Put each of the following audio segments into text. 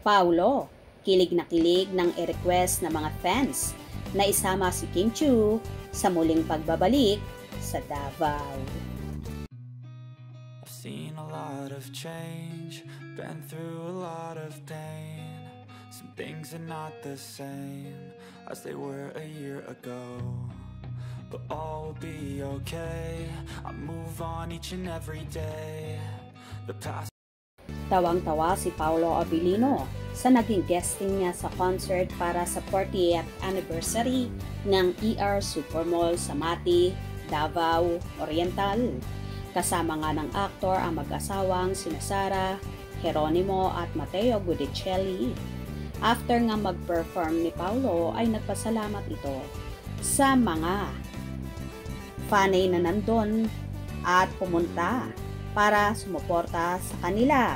Paulo, kilig na kilig ng i-request ng mga fans na isama si Kim Chiu sa muling pagbabalik sa Davao. I've seen a lot of change, been through a lot of pain. Some things are not the same as they were a year ago, but all will be okay. I move on each and every day. The past. Tawang-tawa si Paolo Abilino sa naging guesting niya sa concert para sa 40th anniversary ng ER Supermall sa Mati, Davao Oriental. Kasama nga ng aktor ang mag-asawang sina Sara, Geronimo at Mateo Gudicelli. After nga mag-perform ni Paolo ay nagpasalamat ito sa mga fanay na nandun at pumunta para sumuporta sa kanila.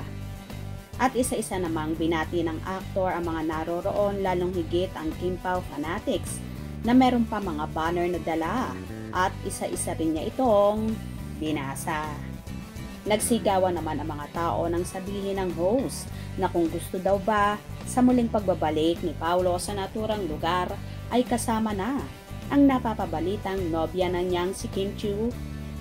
At isa-isa namang binati ng aktor ang mga naroroon, lalong higit ang Kim Pao fanatics na meron pa mga banner na dala at isa-isa rin niya itong binasa. Nagsigawan naman ang mga tao nang sabihin ng host na kung gusto daw ba sa muling pagbabalik ni Paolo sa naturang lugar ay kasama na ang napapabalitang nobya na niyang si Kim Chiu,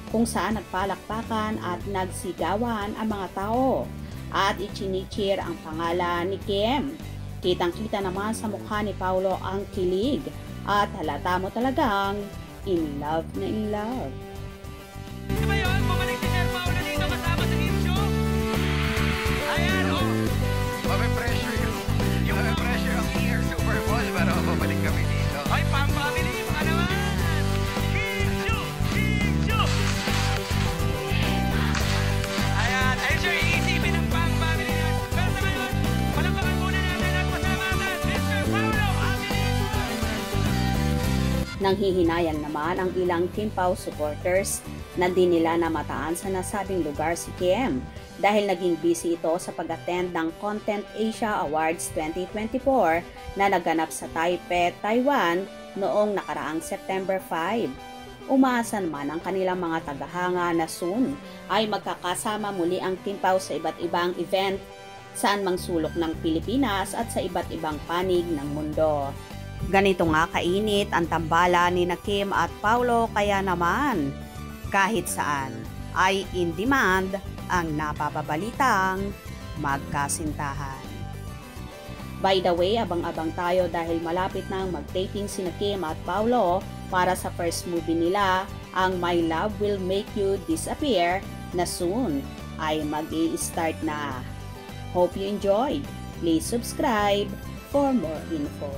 kung saan nagpalakpakan at nagsigawan ang mga tao at ichinichir ang pangalan ni Kim. Kitang-kita naman sa mukha ni Paolo ang kilig at halata mo talagang in love na in love. Ito ba yun? Bumalik si Sir Paolo dito kasama sa Kim Chiu? Ayan, oh! Mame-pressure ang ER Supermall para mabalik kami dito. Ay, pang-family mo ka naman! Kim Chiu! Kim Chiu! Ayan, ayun siya, iisipin ng pang-family naman. Pero sa ngayon, palakpakan muna natin ang kasama natin, Mr. Paolo Abilino! Nanghihinayang naman ang ilang Kim Pao supporters na di nila namataan sa nasabing lugar si Kim dahil naging busy ito sa pag-attend ng Content Asia Awards 2024 na naganap sa Taipei, Taiwan noong nakaraang September 5. Umaasa naman ang kanilang mga tagahanga na soon ay magkakasama muli ang Kim Pao sa iba't ibang event saan mang sulok ng Pilipinas at sa iba't ibang panig ng mundo. Ganito nga kainit ang tambalan ni Kim at Paolo, kaya naman kahit saan ay in demand ang napapabalitang magkasintahan. By the way, abang-abang tayo dahil malapit nang mag-taping sina Kim at Paolo para sa first movie nila, ang My Love Will Make You Disappear, na soon ay mag-i-start na. Hope you enjoyed. Please subscribe for more info.